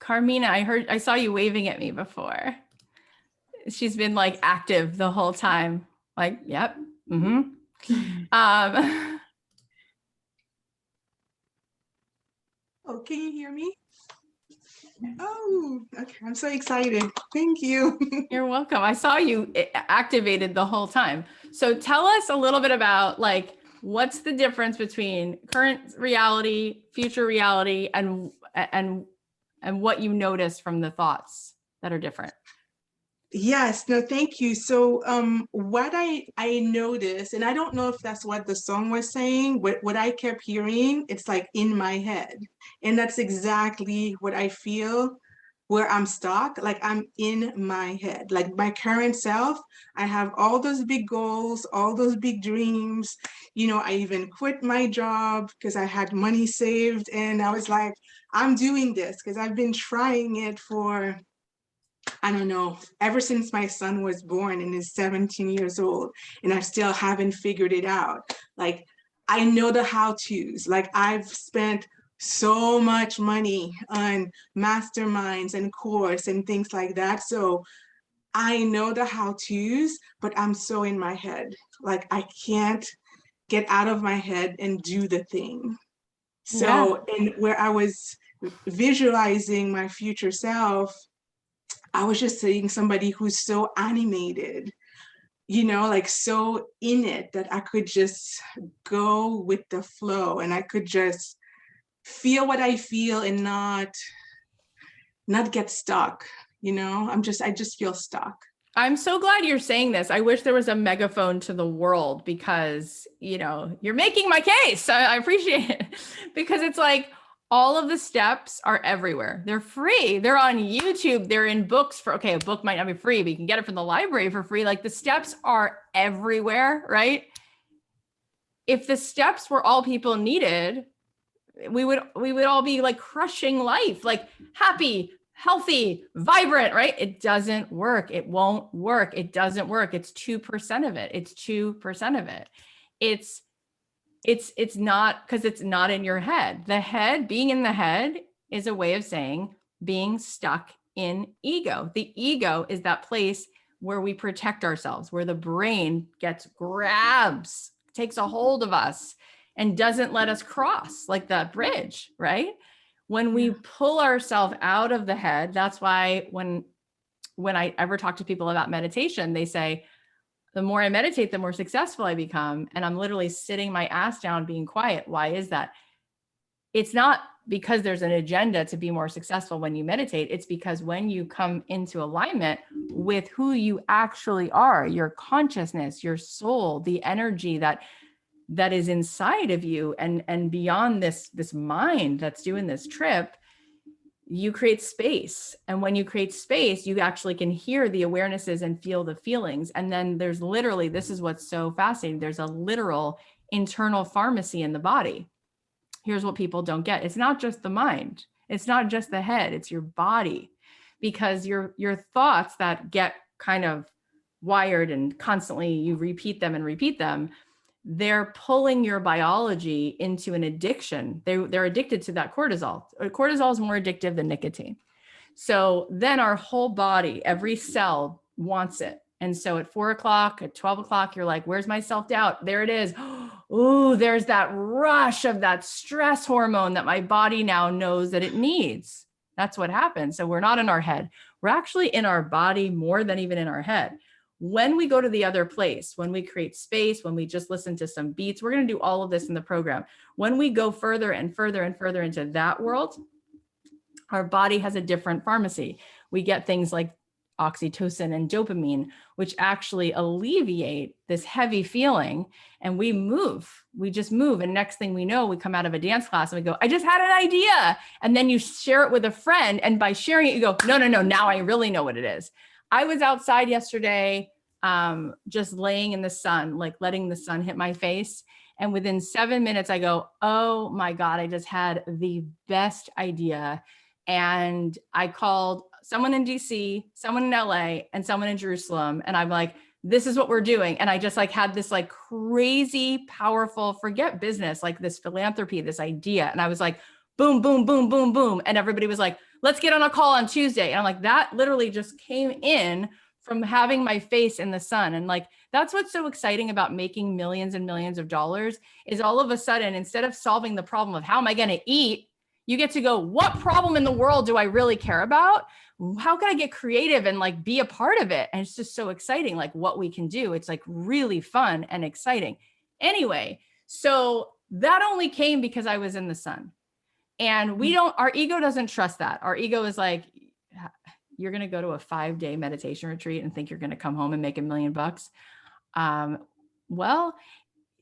Carmina, I saw you waving at me before. She's been like active the whole time. Like, yep. Um, Oh, can you hear me? Oh, okay. I'm so excited. Thank you. You're welcome. I saw you activated the whole time. So tell us a little bit about like, what's the difference between current reality, future reality, and what you notice from the thoughts that are different. Yes, no, thank you. So what I noticed, and I don't know if that's what the song was saying, but what I kept hearing, it's like in my head. And that's exactly what I feel where I'm stuck, like I'm in my head. Like my current self, I have all those big goals, all those big dreams. You know, I even quit my job because I had money saved, and I was like, I'm doing this because I've been trying it for, I don't know, ever since my son was born and is 17 years old, and I still haven't figured it out. Like, I know the how-tos. Like, I've spent so much money on masterminds and course and things like that. So I know the how-tos, but I'm so in my head. Like, I can't get out of my head and do the thing. Yeah. So, and where I was visualizing my future self, I was just seeing somebody who's so animated, you know, like so in it that I could just go with the flow and I could just feel what I feel and not get stuck, you know. I just feel stuck. I'm so glad you're saying this. I wish there was a megaphone to the world because, you know, you're making my case. I appreciate it because it's like all of the steps are everywhere. They're free. They're on YouTube. They're in books for, okay, a book might not be free, but you can get it from the library for free. Like the steps are everywhere, right? If the steps were all people needed, we would all be like crushing life, like happy, healthy, vibrant, right? It doesn't work. It won't work. It doesn't work. It's 2% of it. It's 2% of it. It's not, because it's not in your head. The head, being in the head is a way of saying being stuck in ego. The ego is that place where we protect ourselves, where the brain grabs, takes a hold of us and doesn't let us cross like that bridge, right? When we pull ourselves out of the head, that's why when I ever talk to people about meditation, they say, the more I meditate, the more successful I become. And I'm literally sitting my ass down being quiet. Why is that? It's not because there's an agenda to be more successful when you meditate. It's because when you come into alignment with who you actually are, your consciousness, your soul, the energy that is inside of you and beyond this mind that's doing this trip, you create space. And when you create space, you actually can hear the awarenesses and feel the feelings. And then there's literally, this is what's so fascinating, there's a literal internal pharmacy in the body. Here's what people don't get. It's not just the mind. It's not just the head. It's your body. Because your thoughts that get kind of wired and constantly you repeat them, they're pulling your biology into an addiction. They're addicted to that cortisol. Cortisol is more addictive than nicotine. So then our whole body, every cell wants it. And so at 4 o'clock, at 12 o'clock, you're like, where's my self-doubt? There it is. Ooh, there's that rush of that stress hormone that my body now knows that it needs. That's what happens. So we're not in our head. We're actually in our body more than even in our head. When we go to the other place, when we create space, when we just listen to some beats, we're going to do all of this in the program. When we go further and further and further into that world, our body has a different pharmacy. We get things like oxytocin and dopamine, which actually alleviate this heavy feeling. And we just move. And next thing we know, we come out of a dance class and we go, I just had an idea. And then you share it with a friend. And by sharing it, you go, no, now I really know what it is. I was outside yesterday, just laying in the sun, like letting the sun hit my face. And within 7 minutes, I go, oh my God, I just had the best idea. And I called someone in DC, someone in LA, and someone in Jerusalem. And I'm like, this is what we're doing. And I just like had this like crazy, powerful, forget business, like this philanthropy, this idea. And I was like, boom, boom, boom, boom, boom. And everybody was like, let's get on a call on Tuesday. And I'm like, that literally just came in from having my face in the sun. And like, that's what's so exciting about making millions and millions of dollars is all of a sudden, instead of solving the problem of how am I going to eat, you get to go, what problem in the world do I really care about? How can I get creative and like be a part of it? And it's just so exciting, like what we can do. It's like really fun and exciting. Anyway, so that only came because I was in the sun. And our ego doesn't trust that. Our ego is like, you're going to go to a 5-day meditation retreat and think you're going to come home and make $1 million. Well,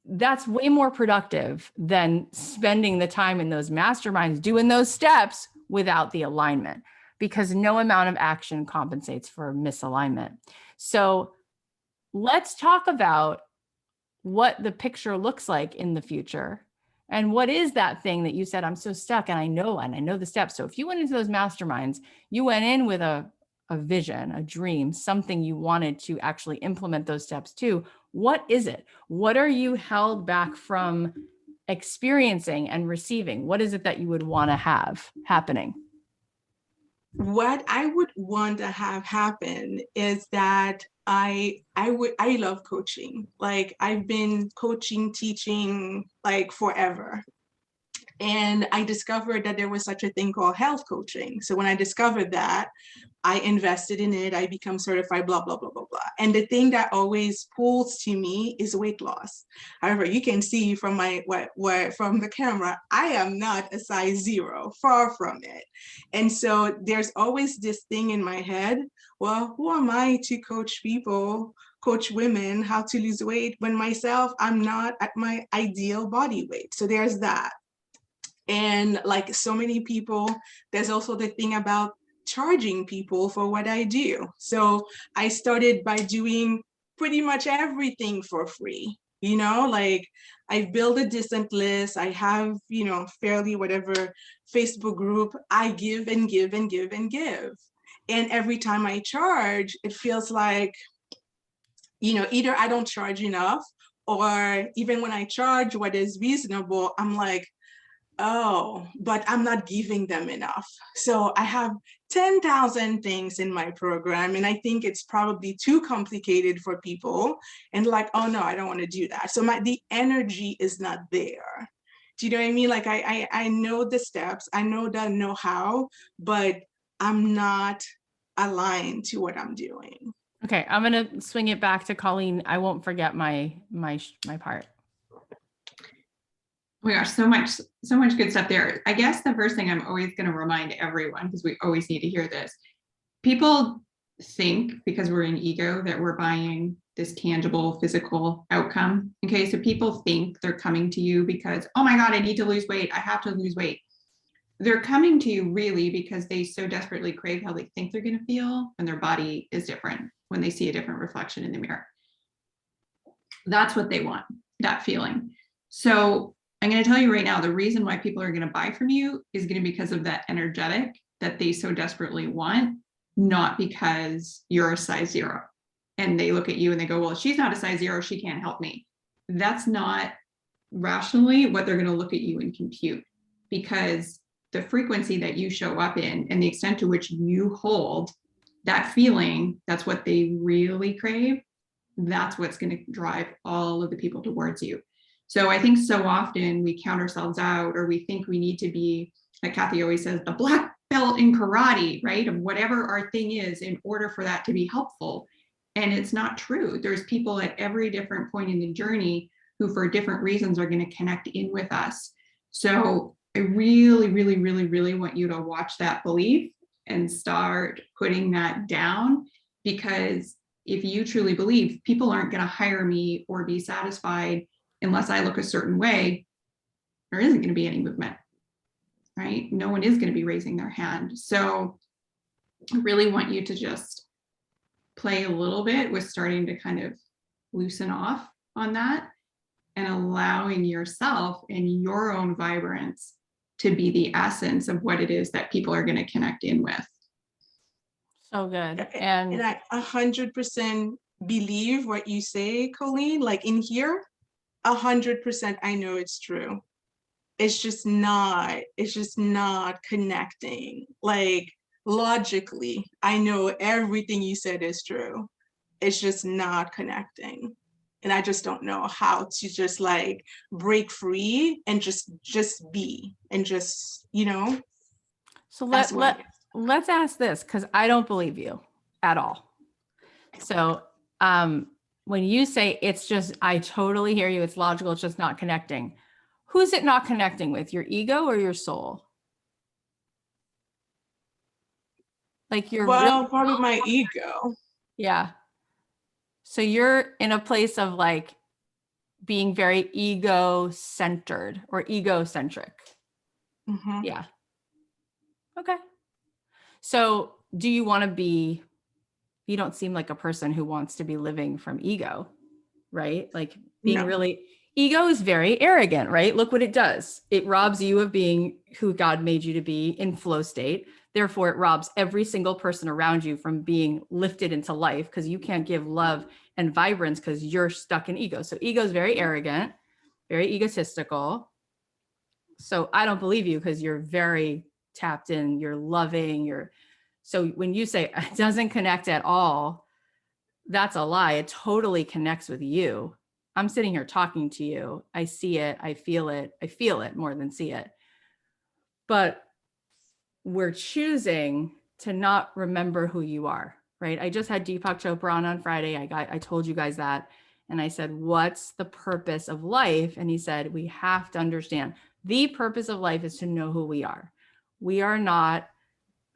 that's way more productive than spending the time in those masterminds doing those steps without the alignment, because no amount of action compensates for misalignment. So let's talk about what the picture looks like in the future. And what is that thing that you said, I'm so stuck and I know the steps. So if you went into those masterminds, you went in with a vision, a dream, something you wanted to actually implement those steps to. What is it? What are you held back from experiencing and receiving? What is it that you would want to have happening? What I would want to have happen is that I love coaching. Like I've been coaching, teaching like forever. And I discovered that there was such a thing called health coaching. So when I discovered that, I invested in it, I become certified, blah, blah, blah, blah, blah. And the thing that always pulls to me is weight loss. However, you can see from from the camera, I am not a size 0, far from it. And so there's always this thing in my head, well, who am I to coach people, coach women how to lose weight when myself, I'm not at my ideal body weight. So there's that. And like so many people, there's also the thing about charging people for what I do. So I started by doing pretty much everything for free. You know, like I've built a distant list. I have, you know, fairly whatever Facebook group. I give and give and give and give. And every time I charge, it feels like, you know, either I don't charge enough, or even when I charge what is reasonable, I'm like, oh, but I'm not giving them enough. So I have 10,000 things in my program, and I think it's probably too complicated for people. And like, oh no, I don't want to do that. So the energy is not there. Do you know what I mean? Like I know the steps, I know the know-how, but I'm not aligned to what I'm doing. Okay, I'm gonna swing it back to Colleen. I won't forget my part. Oh my gosh, so much good stuff there. I guess the first thing I'm always going to remind everyone, because we always need to hear this, people think because we're in ego that we're buying this tangible physical outcome. Okay, so people think they're coming to you because, oh my God, I need to lose weight. I have to lose weight. They're coming to you really because they so desperately crave how they think they're going to feel when their body is different, when they see a different reflection in the mirror. That's what they want, that feeling. So I'm going to tell you right now, the reason why people are going to buy from you is going to be because of that energetic that they so desperately want, not because you're a size 0. And they look at you and they go, well, she's not a size 0, she can't help me. That's not rationally what they're going to look at you and compute, because the frequency that you show up in and the extent to which you hold that feeling, that's what they really crave. That's what's going to drive all of the people towards you. So I think so often we count ourselves out, or we think we need to be, like Cathy always says, the black belt in karate, right? Of whatever our thing is in order for that to be helpful. And it's not true. There's people at every different point in the journey who for different reasons are going to connect in with us. So I really, really, really, really want you to watch that belief and start putting that down, because if you truly believe people aren't going to hire me or be satisfied unless I look a certain way, there isn't going to be any movement, right? No one is going to be raising their hand. So I really want you to just play a little bit with starting to kind of loosen off on that and allowing yourself and your own vibrance to be the essence of what it is that people are going to connect in with. So good. And I 100% believe what you say, Colleen, like in here, 100% I know it's true. it's just not connecting. Like logically, I know everything you said is true. It's just not connecting. And I just don't know how to just like break free and just be and just, So that's what it is. let's ask this, because I don't believe you at all. So when you say it's just, I totally hear you, it's logical, it's just not connecting. Who's it not connecting with? Your ego or your soul? Like you're Well, really, probably my ego. yeah. So you're in a place of like being very ego-centered or egocentric. Mhm. Yeah. Okay. So do you want to be, you don't seem like a person who wants to be living from ego, right? Like being No. really, ego is very arrogant, right? Look what it does. It robs you of being who God made you to be in flow state. Therefore, it robs every single person around you from being lifted into life because you can't give love and vibrance because you're stuck in ego. So ego is very arrogant, very egotistical. So I don't believe you because you're very tapped in, you're loving, so when you say it doesn't connect at all, that's a lie. It totally connects with you. I'm sitting here talking to you. I see it. I feel it more than see it. But we're choosing to not remember who you are, right? I just had Deepak Chopra on Friday. I told you guys that. And I said, what's the purpose of life? And he said, we have to understand the purpose of life is to know who we are. We are not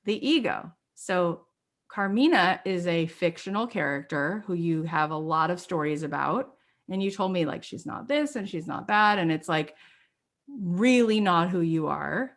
the ego. So Carmina is a fictional character who you have a lot of stories about. And you told me like, she's not this and she's not that. And it's like really not who you are.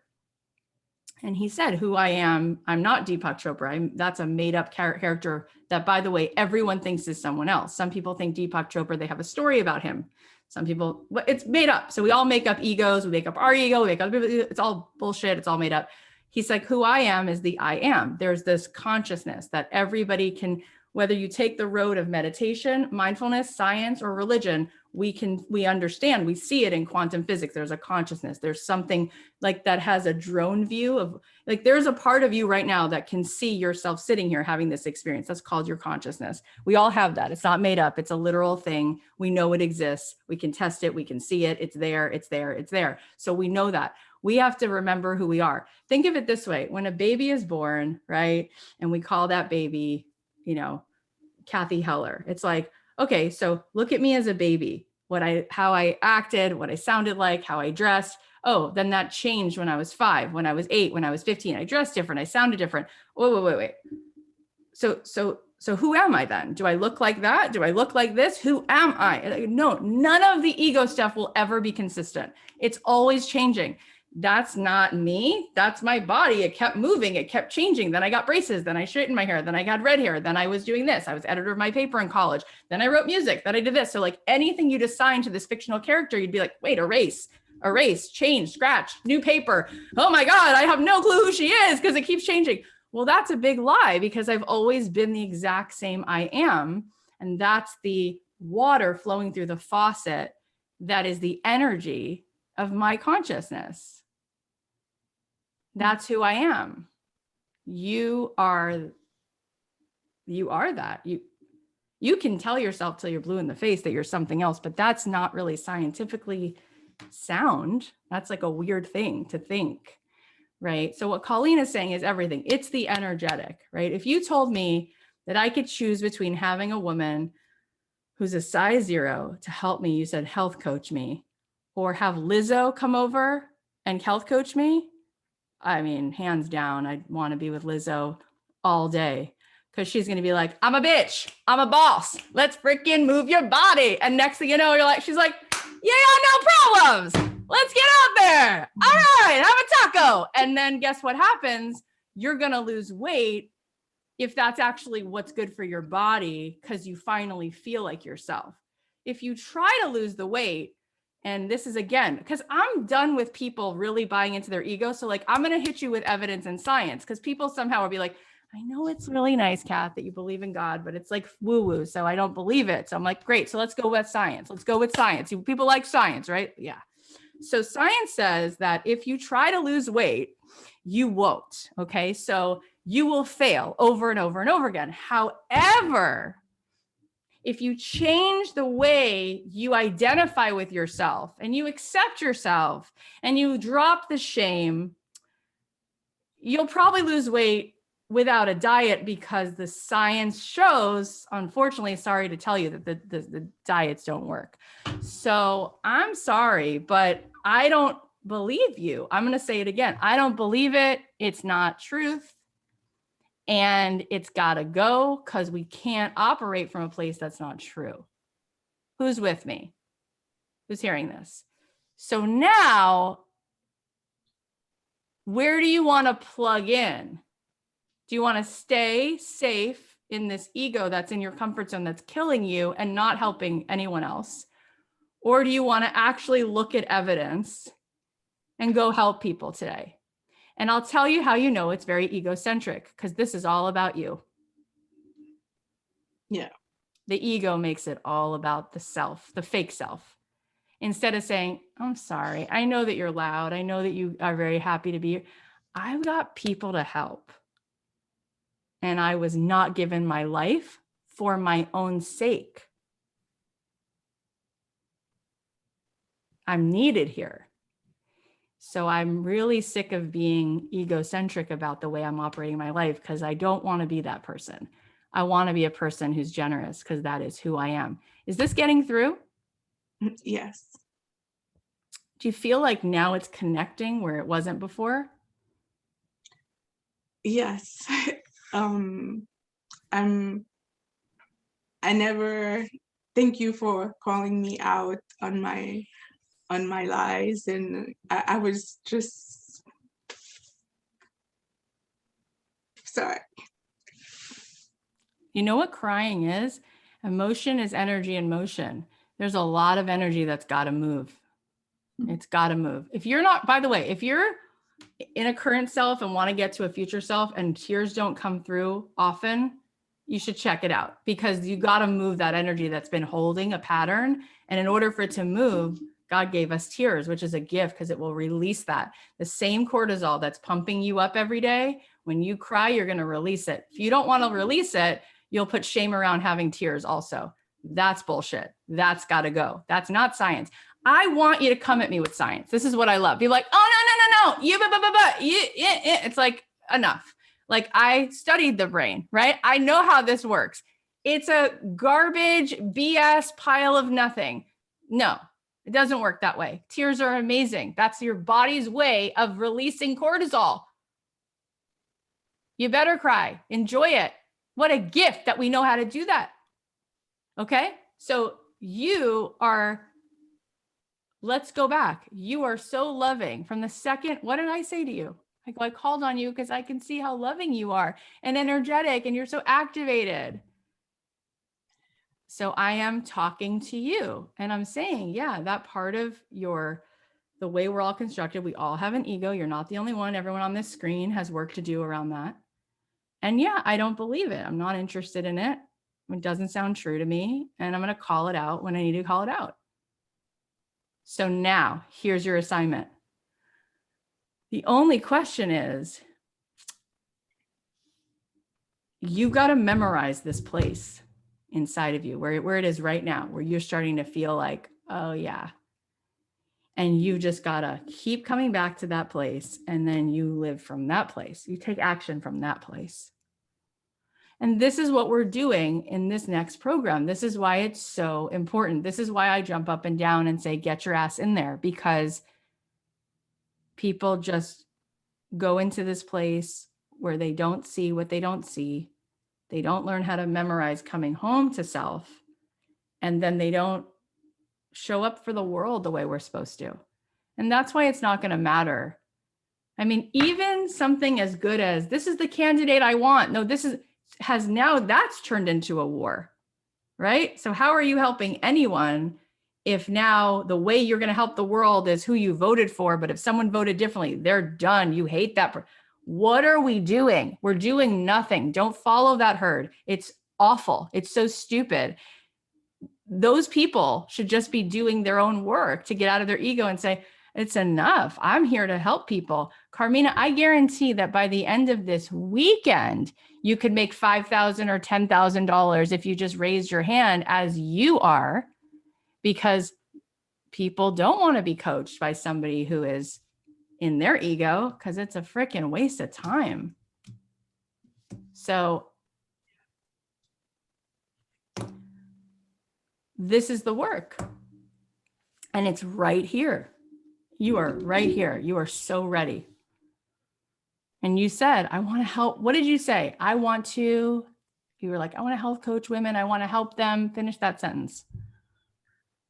And he said, who I am, I'm not Deepak Chopra. That's a made up character that, by the way, everyone thinks is someone else. Some people think Deepak Chopra, they have a story about him. Some people, it's made up. So we all make up egos. We make up our ego. We make up, it's all bullshit. It's all made up. He's like, who I am is the I am. There's this consciousness that everybody can, whether you take the road of meditation, mindfulness, science, or religion, we understand, we see it in quantum physics. There's a consciousness. There's something like that has a drone view of, like, there's a part of you right now that can see yourself sitting here having this experience. That's called your consciousness. We all have that. It's not made up. It's a literal thing. We know it exists. We can test it. We can see it. It's there. It's there. It's there. So we know that. We have to remember who we are. Think of it this way. When a baby is born, right? And we call that baby, Cathy Heller. It's like, okay, so look at me as a baby, how I acted, what I sounded like, how I dressed. Oh, then that changed when I was 5, when I was 8, when I was 15. I dressed different. I sounded different. Wait. So who am I then? Do I look like that? Do I look like this? Who am I? No, none of the ego stuff will ever be consistent. It's always changing. That's not me. That's my body. It kept moving. It kept changing. Then I got braces. Then I straightened my hair. Then I got red hair. Then I was doing this. I was editor of my paper in college. Then I wrote music. Then I did this. So like anything you'd assign to this fictional character, you'd be like, wait, erase, change, scratch, new paper. Oh my God, I have no clue who she is because it keeps changing. Well, that's a big lie because I've always been the exact same I am. And that's the water flowing through the faucet. That is the energy of my consciousness. That's who I am. You are that. You can tell yourself till you're blue in the face that you're something else, but that's not really scientifically sound. That's like a weird thing to think, right? So what Colleen is saying is everything. It's the energetic, right? If you told me that I could choose between having a woman who's a size 0 to help me, you said health coach me, or have Lizzo come over and health coach me, I mean, hands down, I'd want to be with Lizzo all day because she's going to be like, I'm a bitch. I'm a boss. Let's freaking move your body. And next thing you know, she's like, yeah, no problems. Let's get out there. All right, have a taco. And then guess what happens? You're going to lose weight if that's actually what's good for your body because you finally feel like yourself. If you try to lose the weight, and this is again, because I'm done with people really buying into their ego. So like, I'm going to hit you with evidence and science because people somehow will be like, I know it's really nice, Kath, that you believe in God, but it's like woo-woo. So I don't believe it. So I'm like, great. So let's go with science. People like science, right? Yeah. So science says that if you try to lose weight, you won't. Okay. So you will fail over and over and over again. However, if you change the way you identify with yourself and you accept yourself and you drop the shame, you'll probably lose weight without a diet, because the science shows, unfortunately, sorry to tell you, that the diets don't work. So I'm sorry, but I don't believe you. I'm going to say it again. I don't believe it. It's not truth. And it's got to go, because we can't operate from a place that's not true. Who's with me? Who's hearing this? So now, where do you want to plug in? Do you want to stay safe in this ego that's in your comfort zone, that's killing you and not helping anyone else? Or do you want to actually look at evidence and go help people today? And I'll tell you how you know it's very egocentric, because this is all about you. Yeah. The ego makes it all about the self, the fake self. Instead of saying, I'm sorry, I know that you're loud, I know that you are very happy to be here. I've got people to help. And I was not given my life for my own sake. I'm needed here. So I'm really sick of being egocentric about the way I'm operating my life, because I don't want to be that person. I want to be a person who's generous, because that is who I am. Is this getting through? Yes. Do you feel like now it's connecting where it wasn't before? Yes. I never, thank you for calling me out on my lies, and I was just sorry. You know what crying is? Emotion is energy in motion. There's a lot of energy that's got to move. It's got to move. If you're not, by the way, if you're in a current self and want to get to a future self and tears don't come through often, you should check it out, because you got to move that energy that's been holding a pattern. And in order for it to move, God gave us tears, which is a gift, because it will release that. The same cortisol that's pumping you up every day, when you cry, you're going to release it. If you don't want to release it, you'll put shame around having tears also. That's bullshit. That's got to go. That's not science. I want you to come at me with science. This is what I love. Be like, oh, no. It's like, enough. Like, I studied the brain, right? I know how this works. It's a garbage BS pile of nothing. No, it doesn't work that way. Tears are amazing. That's your body's way of releasing cortisol. You better cry. Enjoy it. What a gift that we know how to do that. Okay? So let's go back. You are so loving from the second. What did I say to you? I called on you because I can see how loving you are and energetic, and you're so activated. So I am talking to you, and I'm saying, yeah, that part of the way we're all constructed, we all have an ego. You're not the only one. Everyone on this screen has work to do around that. And yeah, I don't believe it. I'm not interested in it. It doesn't sound true to me. And I'm going to call it out when I need to call it out. So now here's your assignment. The only question is, you got to memorize this place inside of you where it is right now, where you're starting to feel like, oh yeah. And you just got to keep coming back to that place. And then you live from that place. You take action from that place. And this is what we're doing in this next program. This is why it's so important. This is why I jump up and down and say, get your ass in there, because people just go into this place where they don't see what they don't see. They don't learn how to memorize coming home to self. And then they don't show up for the world the way we're supposed to. And that's why it's not going to matter. I mean, even something as good as, this is the candidate I want. No, that's turned into a war, right? So how are you helping anyone if now the way you're going to help the world is who you voted for, but if someone voted differently, they're done. You hate that. What are we doing? We're doing nothing. Don't follow that herd. It's awful. It's so stupid. Those people should just be doing their own work to get out of their ego and say, It's enough. I'm here to help people. Carmina, I guarantee that by the end of this weekend, you could make $5,000 or $10,000 if you just raised your hand as you are, because people don't want to be coached by somebody who is in their ego, because it's a freaking waste of time. So this is the work. And it's right here. You are right here. You are so ready. And you said, I want to help. What did you say? You were like, I want to health coach women. I want to help them. Finish that sentence.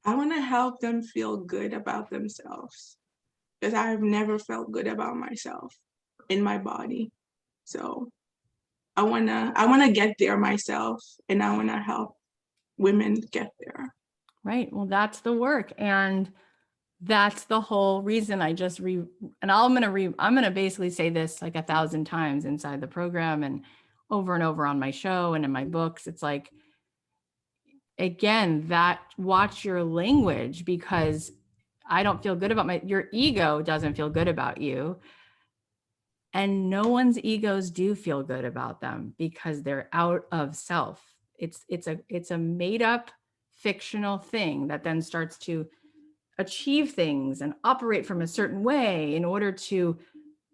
I want to help them feel good about themselves, because I have never felt good about myself in my body. So I want to get there myself, and I want to help women get there. Right. Well, that's the work. And that's the whole reason I'm going to basically say this like 1,000 times inside the program and over on my show and in my books. It's like, again, that watch your language, because I don't feel good about your ego doesn't feel good about you. And no one's egos do feel good about them, because they're out of self. It's a made up fictional thing that then starts to achieve things and operate from a certain way in order to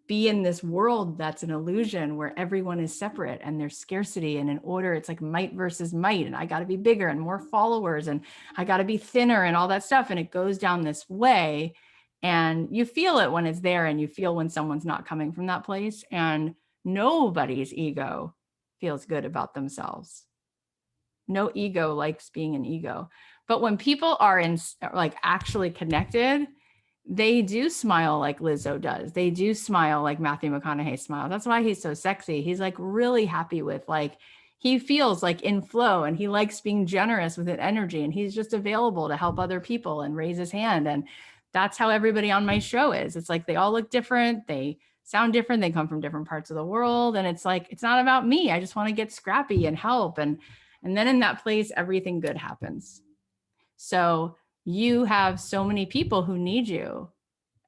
be in this world that's an illusion where everyone is separate and there's scarcity, and in order, it's like might versus might, and I got to be bigger and more followers, and I got to be thinner and all that stuff. And it goes down this way, and you feel it when it's there, and you feel when someone's not coming from that place, and nobody's ego feels good about themselves. No ego likes being an ego. But when people are like actually connected, they do smile like Lizzo does. They do smile like Matthew McConaughey smiles. That's why he's so sexy. He's like really happy with, like, he feels like in flow, and he likes being generous with energy, and he's just available to help other people and raise his hand. And that's how everybody on my show is. It's like they all look different. They sound different. They come from different parts of the world. And it's like, it's not about me. I just want to get scrappy and help. And then in that place, everything good happens. So you have so many people who need you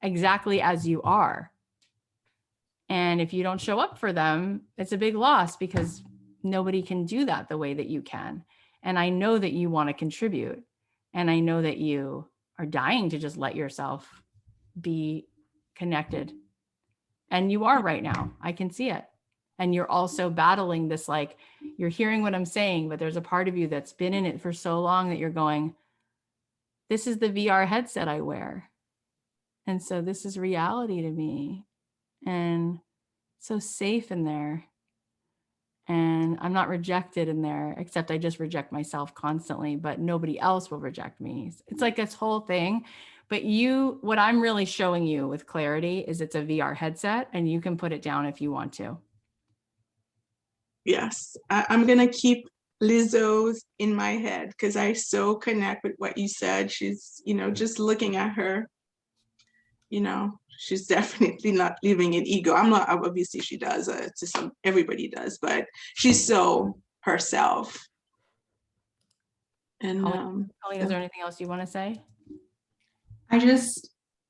exactly as you are. And if you don't show up for them, it's a big loss, because nobody can do that the way that you can. And I know that you want to contribute. And I know that you are dying to just let yourself be connected. And you are right now. I can see it. And you're also battling this, like, you're hearing what I'm saying, but there's a part of you that's been in it for so long that you're going, this is the VR headset I wear. And so this is reality to me. And so safe in there. And I'm not rejected in there, except I just reject myself constantly, but nobody else will reject me. It's like this whole thing. But what I'm really showing you with clarity is it's a VR headset, and you can put it down if you want to. Yes, I'm going to keep Lizzo's in my head, because I so connect with what you said. She's, just looking at her, she's definitely not living in ego. I'm not, obviously she does, everybody does, but she's so herself. And Colleen, is there anything else you want to say?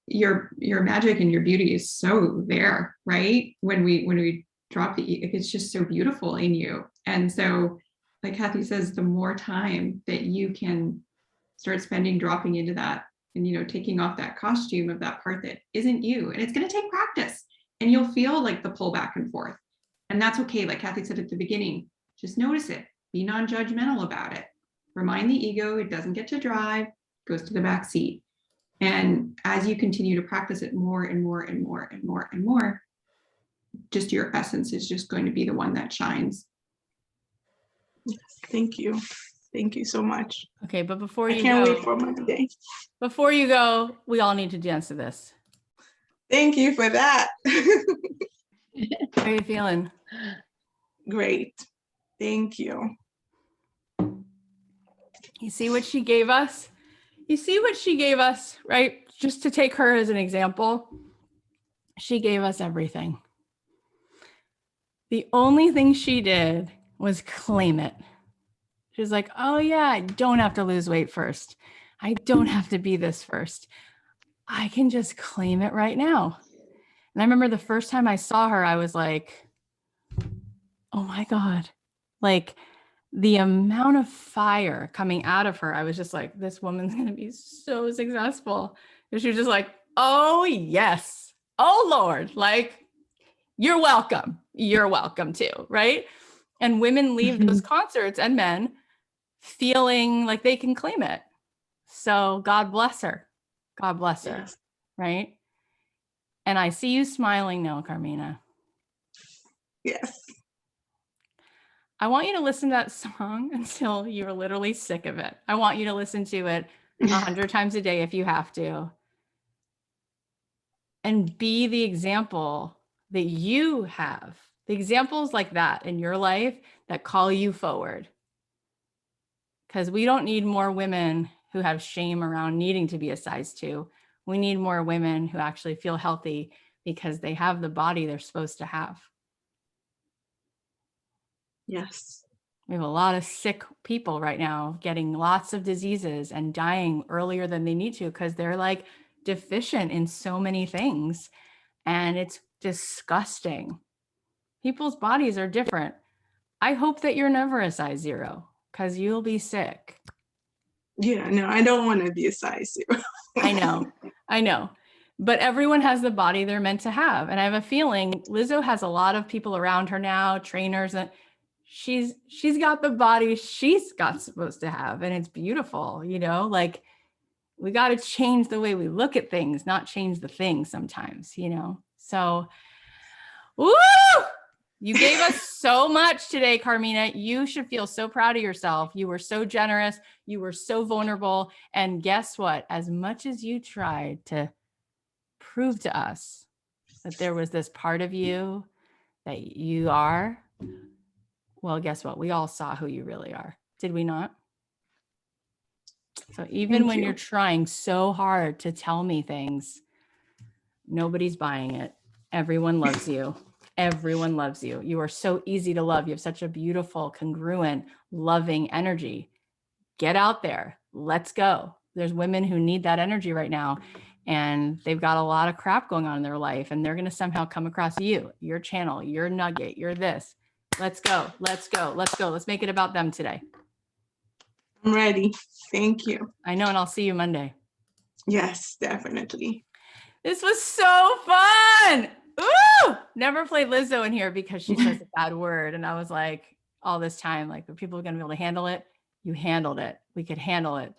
Your magic and your beauty is so there, right? When we drop the ego, it's just so beautiful in you. And so, like Cathy says, the more time that you can start spending dropping into that, and taking off that costume of that part that isn't you, and it's going to take practice, and you'll feel like the pull back and forth, and that's okay. Like Cathy said at the beginning, just notice it, be non-judgmental about it, remind the ego it doesn't get to drive, goes to the back seat. And as you continue to practice it more and more and more and more and more, just your essence is just going to be the one that shines. Thank you. Thank you so much. Okay, but before you I can't wait for Monday. Before you go, we all need to dance to this. Thank you for that. How are you feeling? Great. Thank you. You see what she gave us? You see what she gave us, right? Just to take her as an example, she gave us everything. The only thing she did was claim it. She's like, oh yeah, I don't have to lose weight first. I don't have to be this first. I can just claim it right now. And I remember the first time I saw her, I was like, oh my God, like the amount of fire coming out of her, I was just like, this woman's going to be so successful. And she was just like, oh, yes. Oh, Lord. Like, you're welcome. You're welcome too. Right. And women leave those concerts and men feeling like they can claim it. So God bless her. God bless her. Yes. Right. And I see you smiling now, Carmina. Yes. I want you to listen to that song until you're literally sick of it. I want you to listen to it 100 times a day if you have to. And be the example that you have. The examples like that in your life that call you forward. Because we don't need more women who have shame around needing to be a size 2. We need more women who actually feel healthy because they have the body they're supposed to have. Yes. We have a lot of sick people right now getting lots of diseases and dying earlier than they need to because they're like deficient in so many things. And it's disgusting. People's bodies are different. I hope that you're never a size 0 because you'll be sick. Yeah, no, I don't want to be a size 0. I know. But everyone has the body they're meant to have. And I have a feeling Lizzo has a lot of people around her now, trainers, and she's got the body she's got supposed to have. And it's beautiful, like we got to change the way we look at things, not change the things sometimes, So, woo! You gave us so much today, Carmina. You should feel so proud of yourself. You were so generous. You were so vulnerable. And guess what? As much as you tried to prove to us that there was this part of you that you are, well, guess what? We all saw who you really are. Did we not? So even Thank when you. you're trying so hard to tell me things, nobody's buying it. Everyone loves you. Everyone loves you. You are so easy to love. You have such a beautiful, congruent, loving energy. Get out there. Let's go. There's women who need that energy right now, and they've got a lot of crap going on in their life, and they're going to somehow come across you, your channel, your nugget, your this. Let's go. Let's go. Let's go. Let's make it about them today. I'm ready. Thank you. I know, and I'll see you Monday. Yes, definitely. This was so fun. Ooh! Never played Lizzo in here because she says a bad word. And I was like, all this time, like, are people going to be able to handle it? You handled it. We could handle it.